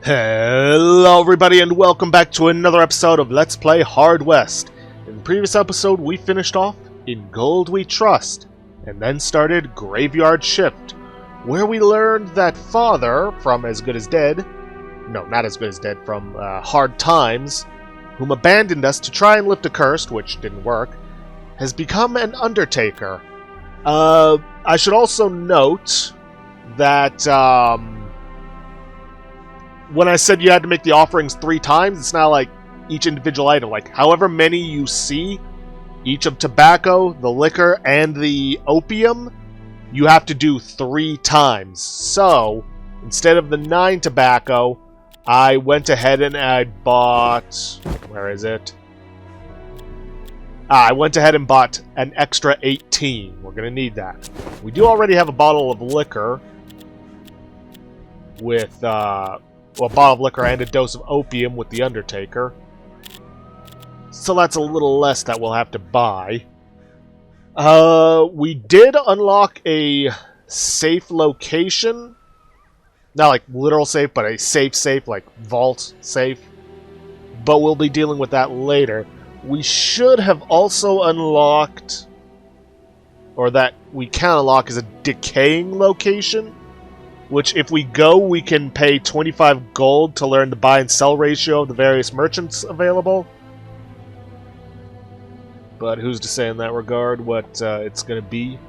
Hello everybody and welcome back to another episode of Let's Play Hard West. In the previous episode we finished off In Gold We Trust, and then started Graveyard Shift, where we learned that Father from As Good as Dead, no, not As Good as Dead, from Hard Times, whom abandoned us to try and lift a curse, which didn't work, has become an Undertaker. I should also note that, when I said you had to make the offerings 3 times, it's not like each individual item. Like, however many you see, each of tobacco, the liquor, and the opium, you have to do 3 times. So, instead of the 9 tobacco, I went ahead and I bought... Where is it? I went ahead and bought an extra 18. We're going to need that. We do already have a bottle of liquor with... well, a bottle of liquor and a dose of opium with the Undertaker. So that's a little less that we'll have to buy. We did unlock a safe location. Not like literal safe, but a safe, like vault safe. But we'll be dealing with that later. We should have also unlocked, or that we can unlock, is a decaying location. Which, if we go, we can pay 25 gold to learn the buy and sell ratio of the various merchants available. But who's to say in that regard what it's going to be?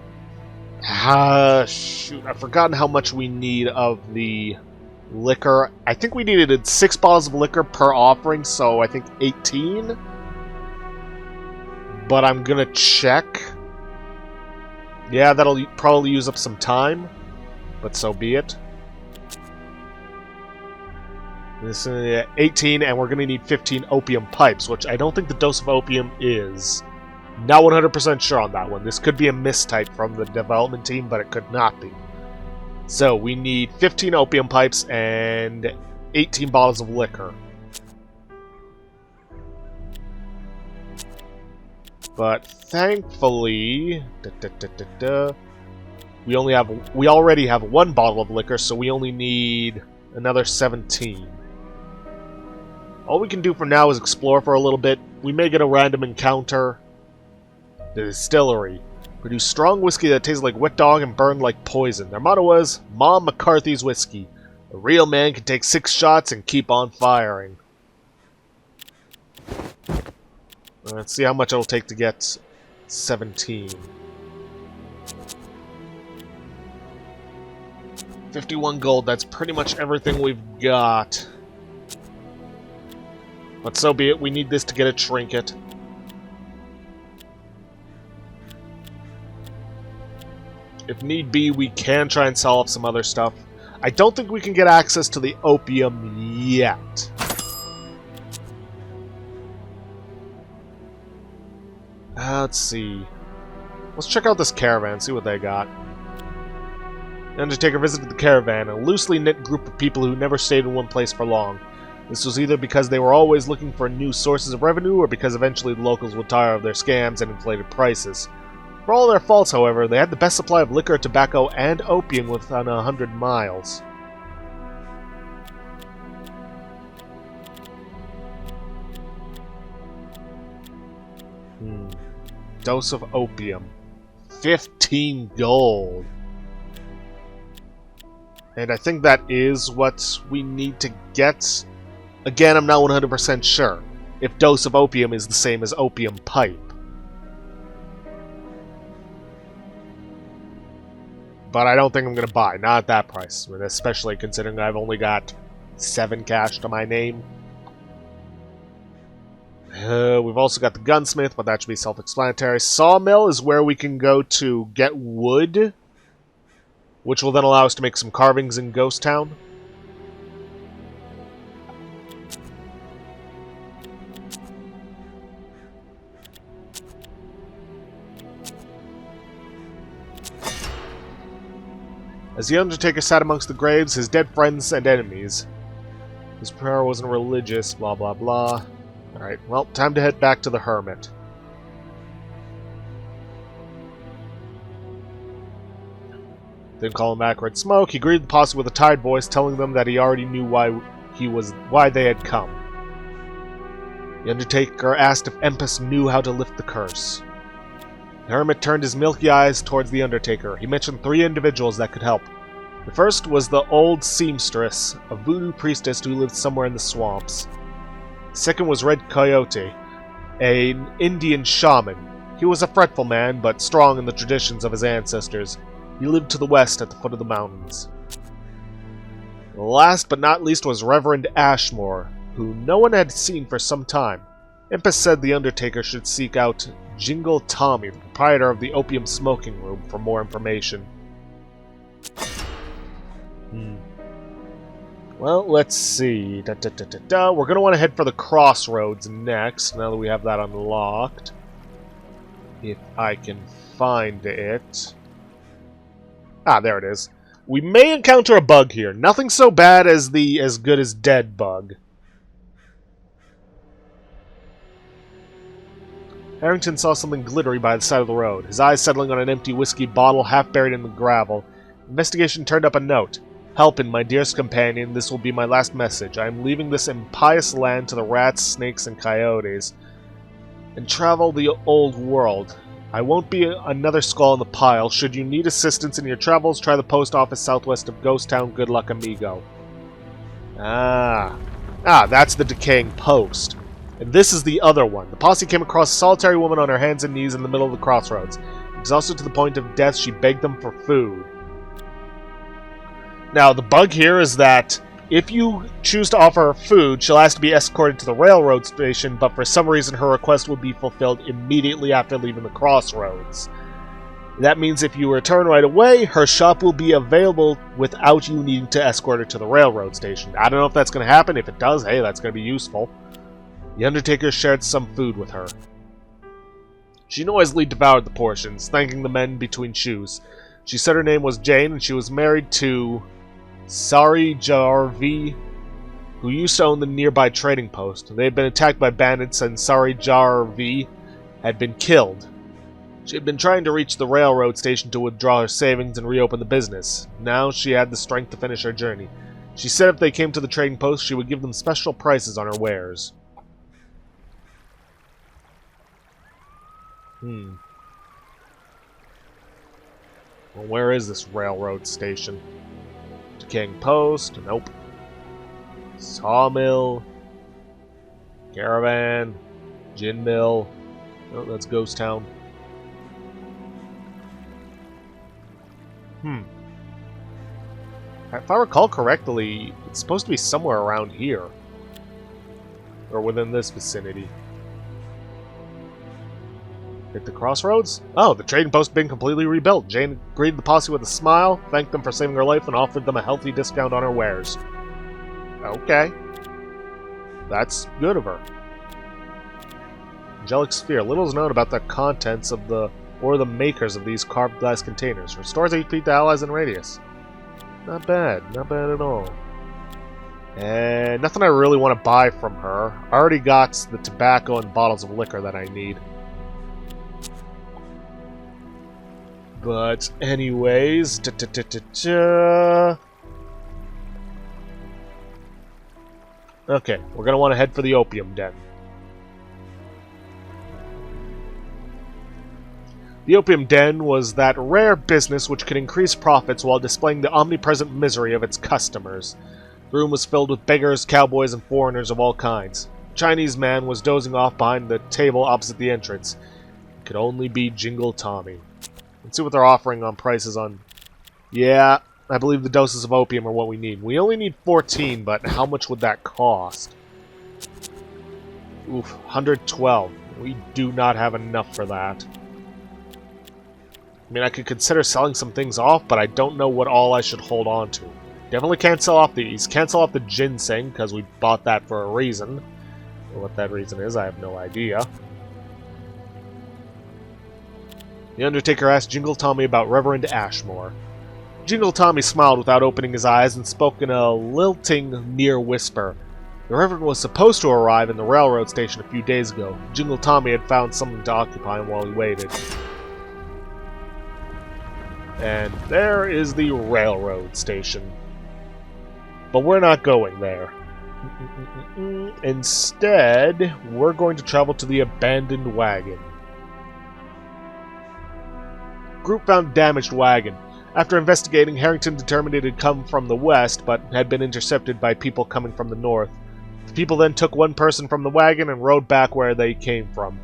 Shoot, I've forgotten how much we need of the liquor. I think we needed 6 bottles of liquor per offering, so I think 18. But I'm going to check. Yeah, that'll probably use up some time. But so be it. This is 18, and we're going to need 15 opium pipes, which I don't think the dose of opium is. Not 100% sure on that one. This could be a mistype from the development team, but it could not be. So we need 15 opium pipes and 18 bottles of liquor. But thankfully... We already have 1 bottle of liquor, so we only need another 17. All we can do for now is explore for a little bit. We may get a random encounter. The distillery. Produce strong whiskey that tastes like wet dog and burn like poison. Their motto was, Mom McCarthy's Whiskey. A real man can take 6 shots and keep on firing. Let's see how much it'll take to get 17. 51 gold, that's pretty much everything we've got. But so be it, we need this to get a trinket. If need be, we can try and sell off some other stuff. I don't think we can get access to the opium yet. Let's see. Let's check out this caravan, see what they got. The Undertaker visited the caravan, a loosely knit group of people who never stayed in one place for long. This was either because they were always looking for new sources of revenue, or because eventually the locals would tire of their scams and inflated prices. For all their faults, however, they had the best supply of liquor, tobacco, and opium within 100 miles. Dose of opium. 15 gold. And I think that is what we need to get. Again, I'm not 100% sure if dose of opium is the same as opium pipe. But I don't think I'm going to buy. Not at that price. I mean, especially considering I've only got 7 cash to my name. We've also got the gunsmith, but that should be self-explanatory. Sawmill is where we can go to get wood, which will then allow us to make some carvings in Ghost Town. As the Undertaker sat amongst the graves, his dead friends and enemies. His prayer wasn't religious, blah blah blah. Alright, well, time to head back to the Hermit. Didn't call him back. Red Smoke. He greeted the posse with a tired voice, telling them that he already knew why why they had come. The Undertaker asked if Empus knew how to lift the curse. The hermit turned his milky eyes towards the Undertaker. He mentioned 3 individuals that could help. The first was the old seamstress, a voodoo priestess who lived somewhere in the swamps. The second was Red Coyote, an Indian shaman. He was a fretful man, but strong in the traditions of his ancestors. He lived to the west at the foot of the mountains. Last but not least was Reverend Ashmore, who no one had seen for some time. Impus said the Undertaker should seek out Jingle Tommy, the proprietor of the opium smoking room, for more information. Well, let's see. We're going to want to head for the crossroads next, now that we have that unlocked. If I can find it. Ah, there it is. We may encounter a bug here. Nothing so bad as the as good as dead bug. Harrington saw something glittery by the side of the road, his eyes settling on an empty whiskey bottle half buried in the gravel. Investigation turned up a note. Helpin', my dearest companion, this will be my last message. I am leaving this impious land to the rats, snakes, and coyotes, and travel the old world. I won't be another skull in the pile. Should you need assistance in your travels, try the post office southwest of Ghost Town. Good luck, amigo. That's the decaying post. And this is the other one. The posse came across a solitary woman on her hands and knees in the middle of the crossroads. Exhausted to the point of death, she begged them for food. Now, the bug here is that if you choose to offer her food, she'll ask to be escorted to the railroad station, but for some reason her request will be fulfilled immediately after leaving the crossroads. That means if you return right away, her shop will be available without you needing to escort her to the railroad station. I don't know if that's going to happen. If it does, hey, that's going to be useful. The Undertaker shared some food with her. She noisily devoured the portions, thanking the men between shoes. She said her name was Jane, and she was married to Sari Jarvi, who used to own the nearby trading post. They had been attacked by bandits, and Sari Jarvi had been killed. She had been trying to reach the railroad station to withdraw her savings and reopen the business. Now she had the strength to finish her journey. She said if they came to the trading post, she would give them special prices on her wares. Well, where is this railroad station? Decaying post? Nope. Sawmill. Caravan. Gin mill. Oh, that's Ghost Town. If I recall correctly, it's supposed to be somewhere around here. Or within this vicinity. Hit the crossroads? Oh, the trading post had been completely rebuilt. Jane greeted the posse with a smile, thanked them for saving her life, and offered them a healthy discount on her wares. Okay. That's good of her. Angelic Sphere. Little is known about the contents of the makers of these carved glass containers. Restores HP to allies in radius. Not bad. Not bad at all. And nothing I really want to buy from her. I already got the tobacco and bottles of liquor that I need. But anyways, okay, we're gonna want to head for the opium den. The opium den was that rare business which could increase profits while displaying the omnipresent misery of its customers. The room was filled with beggars, cowboys, and foreigners of all kinds. A Chinese man was dozing off behind the table opposite the entrance. It could only be Jingle Tommy. Let's see what they're offering on prices on... Yeah, I believe the doses of opium are what we need. We only need 14, but how much would that cost? Oof, 112. We do not have enough for that. I mean, I could consider selling some things off, but I don't know what all I should hold on to. Definitely can't sell off these. Can't sell off the ginseng, because we bought that for a reason. What that reason is, I have no idea. The Undertaker asked Jingle Tommy about Reverend Ashmore. Jingle Tommy smiled without opening his eyes and spoke in a lilting, near whisper. The Reverend was supposed to arrive in the railroad station a few days ago. Jingle Tommy had found something to occupy him while he waited. And there is the railroad station. But we're not going there. Instead, we're going to travel to the abandoned wagon. Group found damaged wagon. After investigating, Harrington determined it had come from the west, but had been intercepted by people coming from the north. The people then took one person from the wagon and rode back where they came from.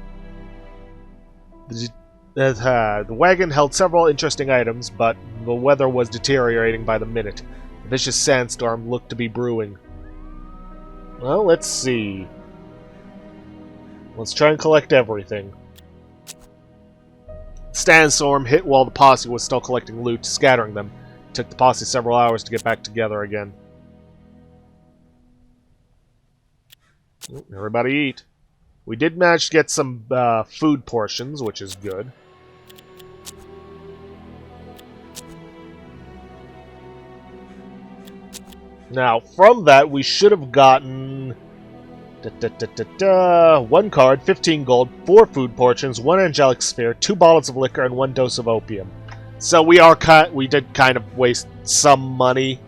The wagon held several interesting items, but the weather was deteriorating by the minute. A vicious sandstorm looked to be brewing. Well, let's see. Let's try and collect everything. Sandstorm hit while the posse was still collecting loot, scattering them. It took the posse several hours to get back together again. Everybody eat. We did manage to get some food portions, which is good. Now, from that, we should have gotten 1 card, 15 gold, 4 food portions, 1 angelic sphere, 2 bottles of liquor, and 1 dose of opium. So we did kind of waste some money,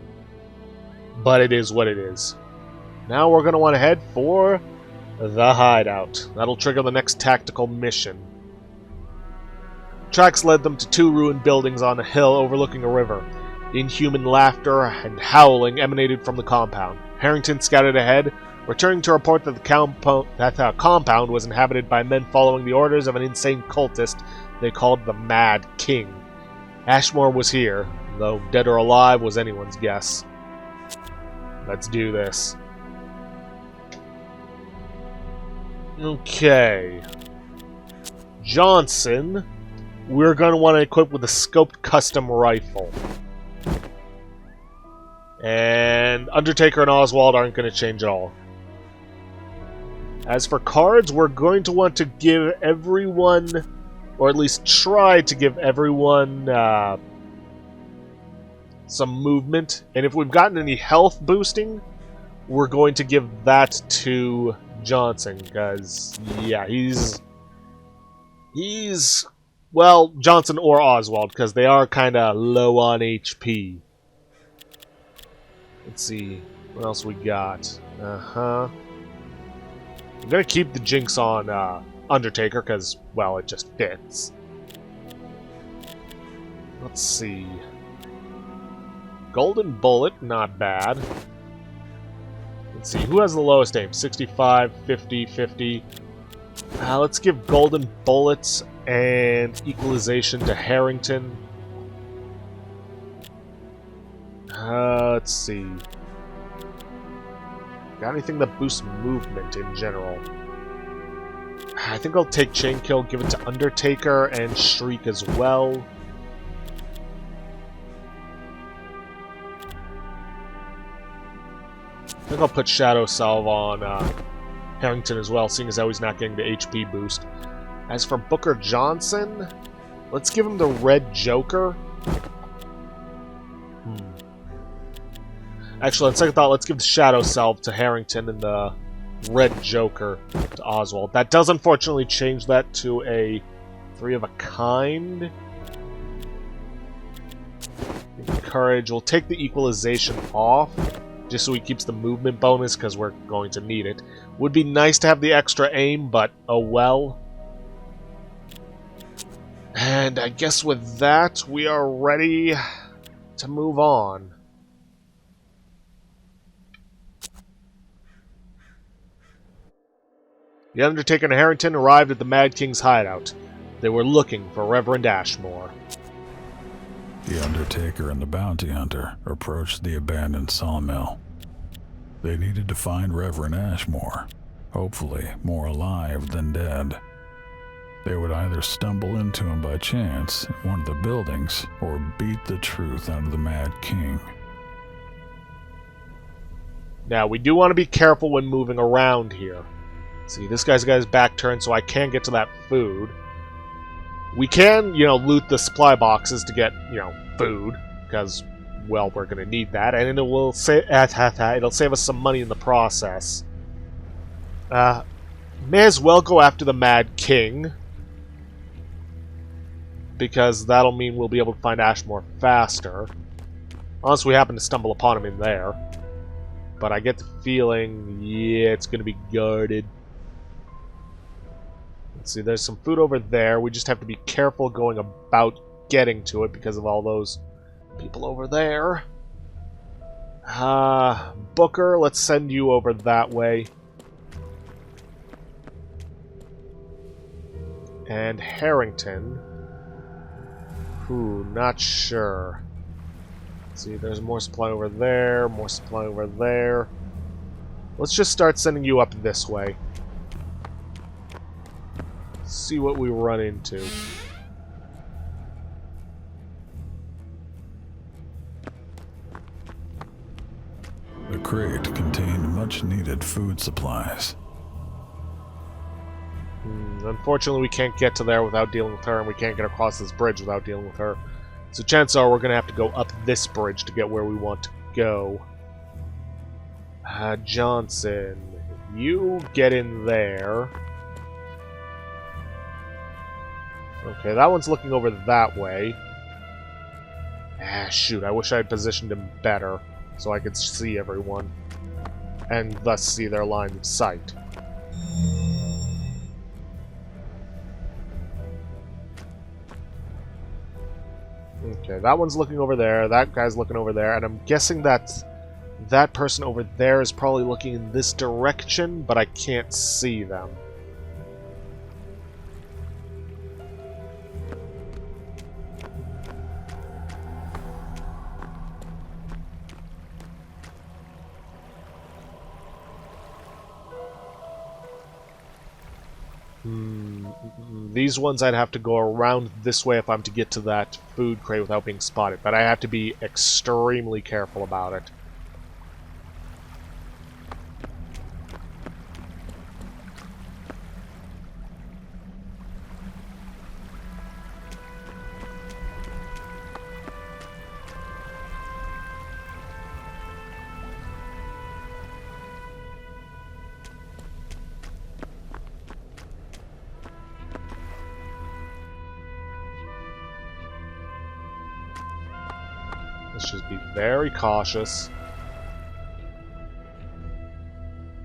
but it is what it is. Now we're going to want to head for the hideout. That'll trigger the next tactical mission. Tracks led them to 2 ruined buildings on a hill overlooking a river. Inhuman laughter and howling emanated from the compound. Harrington scouted ahead, returning to report that the compound was inhabited by men following the orders of an insane cultist they called the Mad King. Ashmore was here, though dead or alive was anyone's guess. Let's do this. Okay. Johnson, we're going to want to equip with a scoped custom rifle. And Undertaker and Oswald aren't going to change at all. As for cards, we're going to want to give everyone, or at least try to give everyone some movement. And if we've gotten any health boosting, we're going to give that to Johnson, because, yeah, he's well, Johnson or Oswald, because they are kind of low on HP. Let's see, what else we got? I'm gonna keep the Jinx on Undertaker, because, well, it just fits. Let's see. Golden Bullet, not bad. Let's see, who has the lowest aim? 65, 50, 50. Let's give Golden Bullets and Equalization to Harrington. Let's see. Got anything that boosts movement in general? I think I'll take Chain Kill, give it to Undertaker, and Shriek as well. I think I'll put Shadow Salve on Harrington as well, seeing as how he's not getting the HP boost. As for Booker Johnson, let's give him the Red Joker. Actually, on second thought, let's give the Shadow Salve to Harrington and the Red Joker to Oswald. That does unfortunately change that to a 3 of a kind. Courage. We'll take the Equalization off, just so he keeps the movement bonus, because we're going to need it. Would be nice to have the extra aim, but oh well. And I guess with that, we are ready to move on. The Undertaker and Harrington arrived at the Mad King's hideout. They were looking for Reverend Ashmore. The Undertaker and the Bounty Hunter approached the abandoned sawmill. They needed to find Reverend Ashmore, hopefully more alive than dead. They would either stumble into him by chance in one of the buildings, or beat the truth out of the Mad King. Now, we do want to be careful when moving around here. See, this guy's got his back turned, so I can't get to that food. We can, loot the supply boxes to get, food, because, well, we're going to need that, and it will it'll save us some money in the process. May as well go after the Mad King, because that'll mean we'll be able to find Ashmore faster, unless we happen to stumble upon him in there. But I get the feeling, yeah, it's going to be guarded. Let's see, there's some food over there. We just have to be careful going about getting to it because of all those people over there. Booker, let's send you over that way. And Harrington. Not sure. See, there's more supply over there, more supply over there. Let's just start sending you up this way. See what we run into. The crate contained much-needed food supplies. Unfortunately, we can't get to there without dealing with her, and we can't get across this bridge without dealing with her. So chances are we're going to have to go up this bridge to get where we want to go. Johnson, you get in there. Okay, that one's looking over that way. Shoot, I wish I had positioned him better so I could see everyone. And thus see their line of sight. Okay, that one's looking over there, that guy's looking over there, and I'm guessing that person over there is probably looking in this direction, but I can't see them. These ones I'd have to go around this way if I'm to get to that food crate without being spotted, but I have to be extremely careful about it. Let's just be very cautious.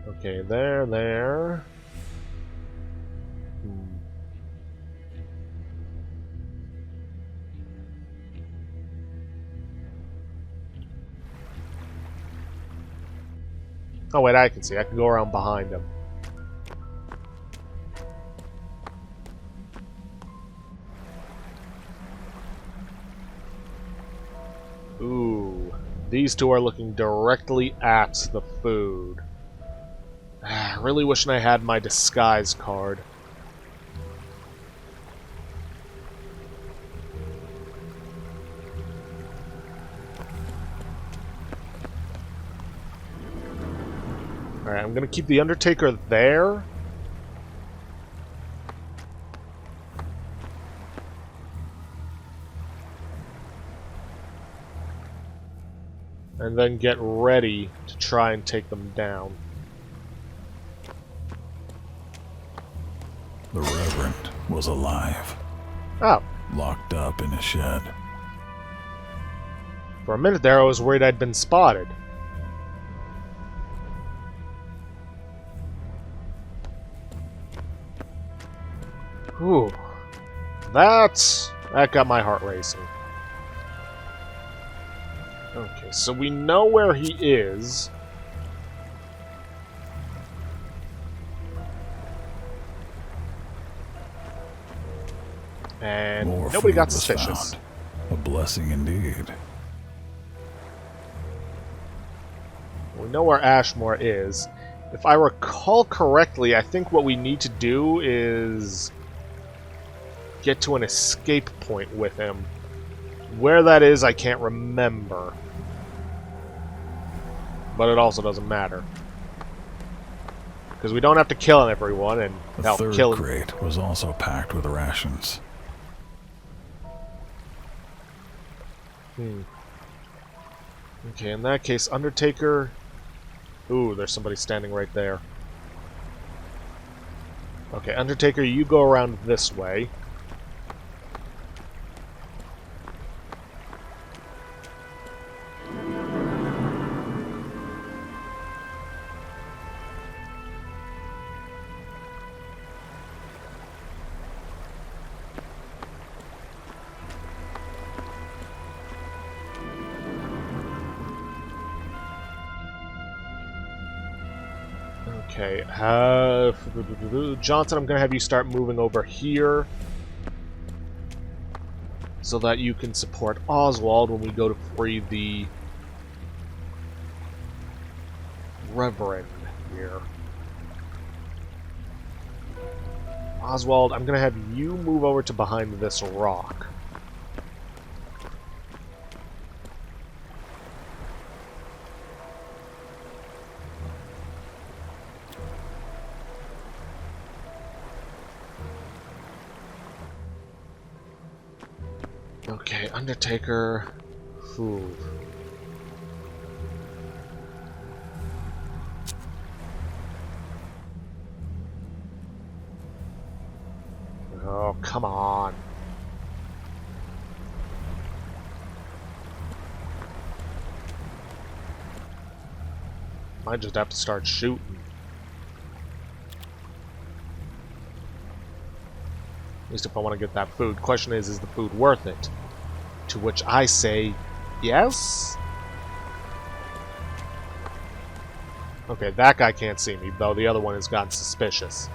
Okay, there. Oh wait, I can see. I can go around behind him. Ooh, these two are looking directly at the food. Really wishing I had my disguise card. Alright, I'm gonna keep the Undertaker there. And then get ready to try and take them down. The Reverend was alive. Oh. Locked up in a shed. For a minute there, I was worried I'd been spotted. Whew. That got my heart racing. Okay, so we know where he is. And More nobody got food was suspicious. found. A blessing indeed. We know where Ashmore is. If I recall correctly, I think what we need to do is get to an escape point with him. Where that is, I can't remember. But it also doesn't matter. Because we don't have to kill everyone, and The third kill crate was also packed with rations. Okay, in that case, Undertaker... Ooh, there's somebody standing right there. Okay, Undertaker, you go around this way. Okay, Johnson, I'm going to have you start moving over here so that you can support Oswald when we go to free the Reverend here. Oswald, I'm going to have you move over to behind this rock. Okay, Undertaker. Ooh. Oh, come on. Might just have to start shooting. At least if I want to get that food. Question is the food worth it? To which I say, yes? Okay, that guy can't see me, though the other one has gotten suspicious.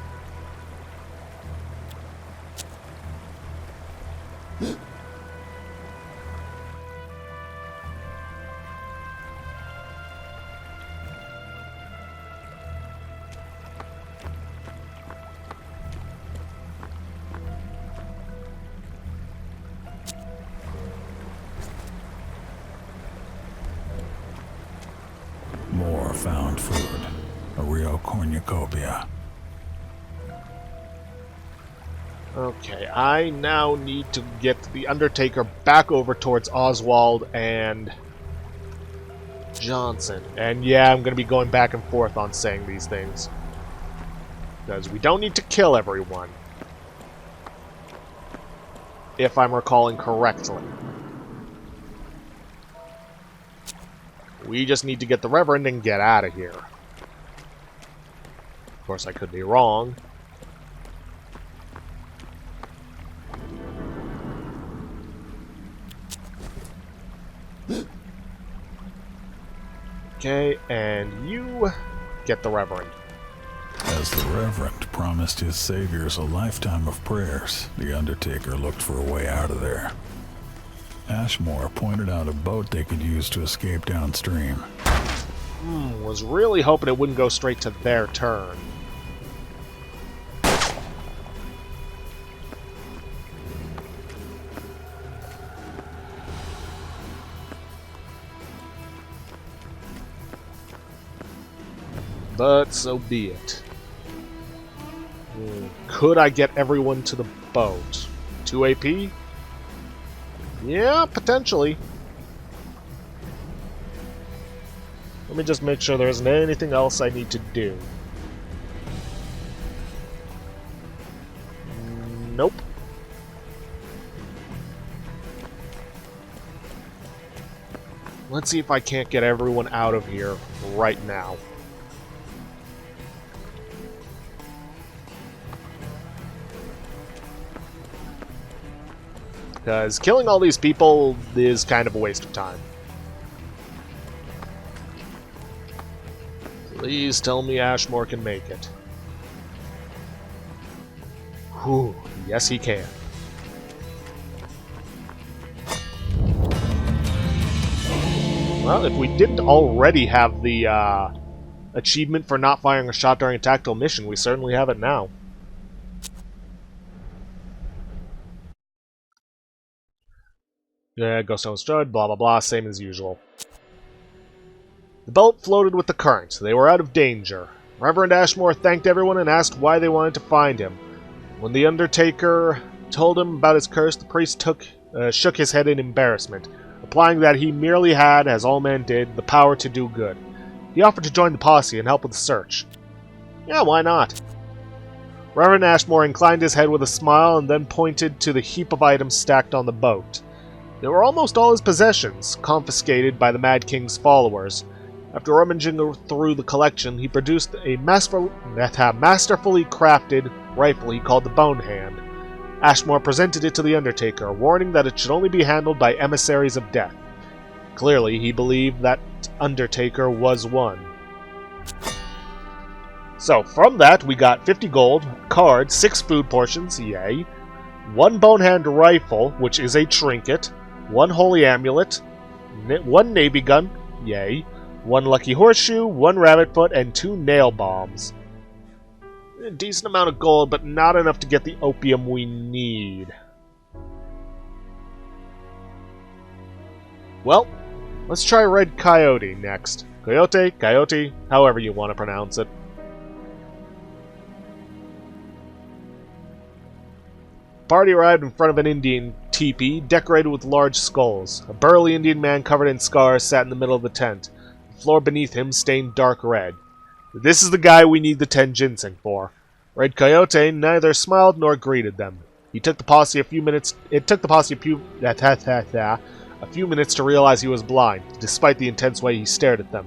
More found food. A real cornucopia. Okay, I now need to get the Undertaker back over towards Oswald and Johnson. And yeah, I'm going to be going back and forth on saying these things. Because we don't need to kill everyone. If I'm recalling correctly. We just need to get the Reverend and get out of here. Of course, I could be wrong. Okay, and you get the Reverend. As the Reverend promised his saviors a lifetime of prayers, the Undertaker looked for a way out of there. Ashmore pointed out a boat they could use to escape downstream. Was really hoping it wouldn't go straight to their turn. But so be it. Could I get everyone to the boat? 2 AP? Yeah, potentially. Let me just make sure there isn't anything else I need to do. Nope. Let's see if I can't get everyone out of here right now. Because killing all these people is kind of a waste of time. Please tell me Ashmore can make it. Whew, yes he can. Well, if we didn't already have the achievement for not firing a shot during a tactical mission, we certainly have it now. Yeah, ghost stone destroyed, blah blah blah, same as usual. The boat floated with the current. They were out of danger. Reverend Ashmore thanked everyone and asked why they wanted to find him. When the Undertaker told him about his curse, the priest shook his head in embarrassment, replying that he merely had, as all men did, the power to do good. He offered to join the posse and help with the search. Yeah, why not? Reverend Ashmore inclined his head with a smile and then pointed to the heap of items stacked on the boat. They were almost all his possessions, confiscated by the Mad King's followers. After rummaging through the collection, he produced a masterfully crafted rifle he called the Bone Hand. Ashmore presented it to the Undertaker, warning that it should only be handled by emissaries of death. Clearly, he believed that Undertaker was one. So, from that, we got 50 gold, card, 6 food portions, yay, 1 bonehand rifle, which is a trinket, 1 holy amulet, 1 navy gun, yay, 1 lucky horseshoe, 1 rabbit foot, and 2 nail bombs. A decent amount of gold, but not enough to get the opium we need. Well, let's try Red Coyote next. Coyote, however you want to pronounce it. Party arrived in front of an Indian teepee decorated with large skulls. A burly Indian man covered in scars sat in the middle of the tent. The floor beneath him stained dark red. This is the guy we need the 10 ginseng for. Red Coyote neither smiled nor greeted them. It took the posse a few minutes to realize he was blind, despite the intense way he stared at them.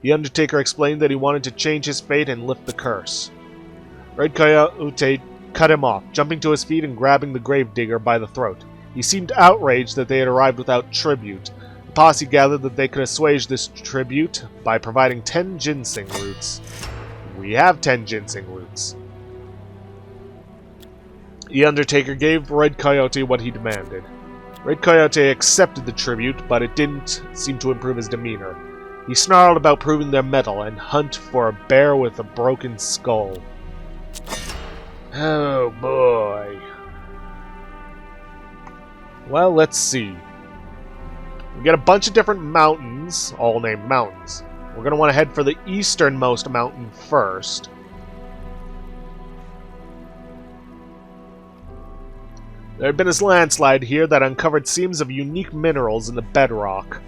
The Undertaker explained that he wanted to change his fate and lift the curse. Red Coyote cut him off, jumping to his feet and grabbing the gravedigger by the throat. He seemed outraged that they had arrived without tribute. The posse gathered that they could assuage this tribute by providing 10 ginseng roots. We have 10 ginseng roots. The Undertaker gave Red Coyote what he demanded. Red Coyote accepted the tribute, but it didn't seem to improve his demeanor. He snarled about proving their mettle and hunt for a bear with a broken skull. Oh boy. Well, let's see. We got a bunch of different mountains, all named mountains. We're going to want to head for the easternmost mountain first. There had been a landslide here that uncovered seams of unique minerals in the bedrock.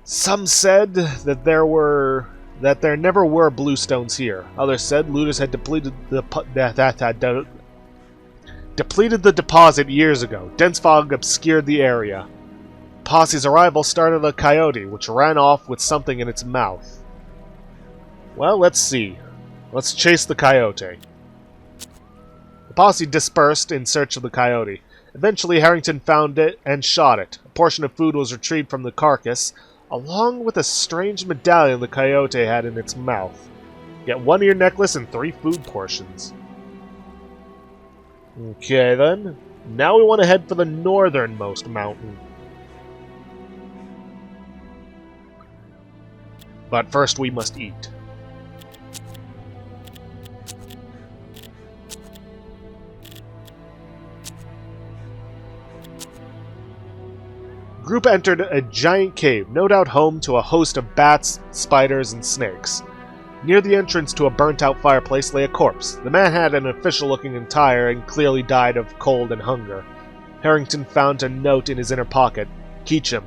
Some said that there never were bluestones here. Others said looters had depleted the deposit years ago. Dense fog obscured the area. Posse's arrival started a coyote, which ran off with something in its mouth. Well, let's see. Let's chase the coyote. The posse dispersed in search of the coyote. Eventually, Harrington found it and shot it. A portion of food was retrieved from the carcass, along with a strange medallion the coyote had in its mouth. Get 1 ear necklace and 3 food portions. Okay then. Now we want to head for the northernmost mountain. But first we must eat. Group entered a giant cave, no doubt home to a host of bats, spiders, and snakes. Near the entrance to a burnt-out fireplace lay a corpse. The man had an official-looking attire and clearly died of cold and hunger. Harrington found a note in his inner pocket. Keacham,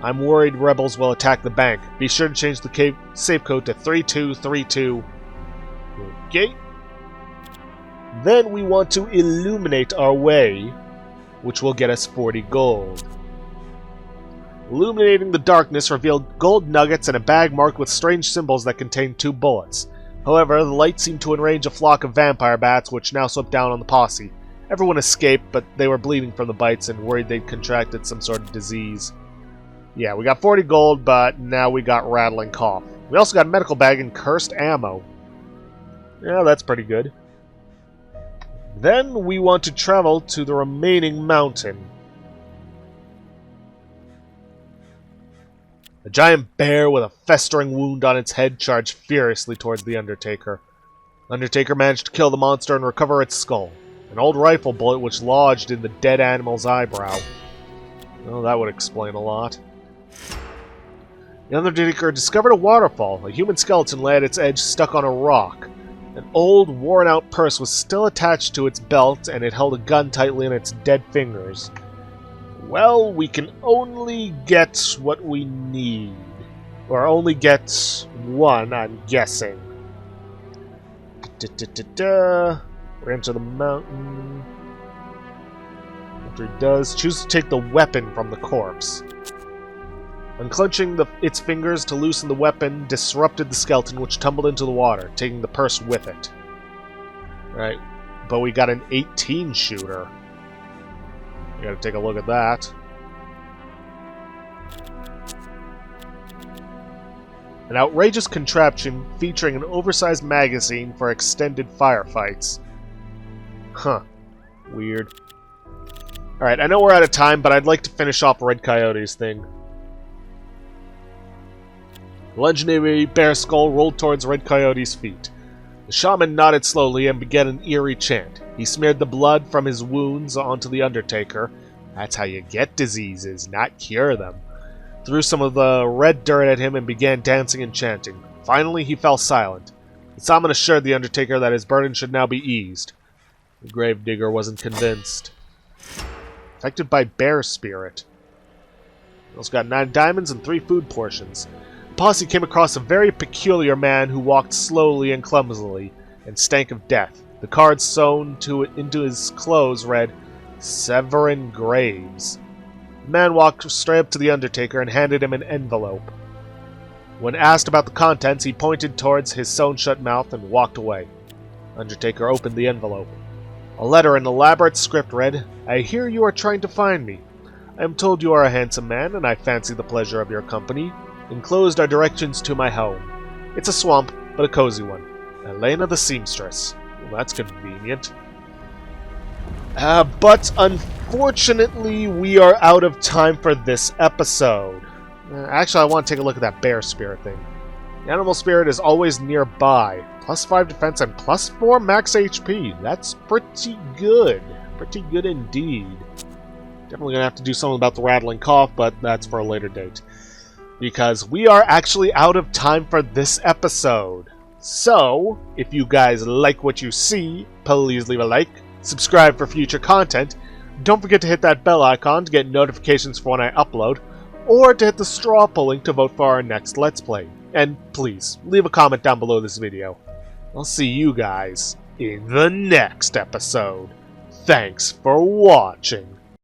I'm worried rebels will attack the bank. Be sure to change the safe code to 3232. Okay. Then we want to illuminate our way, which will get us 40 gold. Illuminating the darkness revealed gold nuggets and a bag marked with strange symbols that contained 2 bullets. However, the light seemed to enrage a flock of vampire bats which now swept down on the posse. Everyone escaped, but they were bleeding from the bites and worried they'd contracted some sort of disease. Yeah, we got 40 gold, but now we got rattling cough. We also got a medical bag and cursed ammo. Yeah, that's pretty good. Then we want to travel to the remaining mountain. A giant bear with a festering wound on its head charged furiously towards the Undertaker. Undertaker managed to kill the monster and recover its skull. An old rifle bullet which lodged in the dead animal's eyebrow. Well, that would explain a lot. The Undertaker discovered a waterfall. A human skeleton lay at its edge stuck on a rock. An old, worn-out purse was still attached to its belt, and it held a gun tightly in its dead fingers. Well, we can only get what we need. Or only get one, I'm guessing. We're into the mountain. After he does, choose to take the weapon from the corpse. Unclenching its fingers to loosen the weapon disrupted the skeleton, which tumbled into the water, taking the purse with it. Right, but we got an 18 shooter. We gotta take a look at that. An outrageous contraption featuring an oversized magazine for extended firefights. Huh. Weird. Alright, I know we're out of time, but I'd like to finish off Red Coyote's thing. The legendary bear skull rolled towards Red Coyote's feet. The shaman nodded slowly and began an eerie chant. He smeared the blood from his wounds onto the Undertaker. That's how you get diseases, not cure them. Threw some of the red dirt at him and began dancing and chanting. Finally, he fell silent. The shaman assured the Undertaker that his burden should now be eased. The gravedigger wasn't convinced. Affected by bear spirit. He also got 9 diamonds and 3 food portions. Posse came across a very peculiar man who walked slowly and clumsily and stank of death. The card sewn into his clothes read, Severin Graves. The man walked straight up to the Undertaker and handed him an envelope. When asked about the contents, he pointed towards his sewn-shut mouth and walked away. Undertaker opened the envelope. A letter in elaborate script read, I hear you are trying to find me. I am told you are a handsome man, and I fancy the pleasure of your company. Enclosed are directions to my home. It's a swamp, but a cozy one. Elena the seamstress. Well, that's convenient. But unfortunately, we are out of time for this episode. Actually, I want to take a look at that bear spirit thing. The animal spirit is always nearby. +5 defense and +4 max HP. That's pretty good. Pretty good indeed. Definitely going to have to do something about the rattling cough, but that's for a later date. Because we are actually out of time for this episode. So, if you guys like what you see, please leave a like, subscribe for future content, don't forget to hit that bell icon to get notifications for when I upload, or to hit the straw poll link to vote for our next Let's Play. And please, leave a comment down below this video. I'll see you guys in the next episode. Thanks for watching.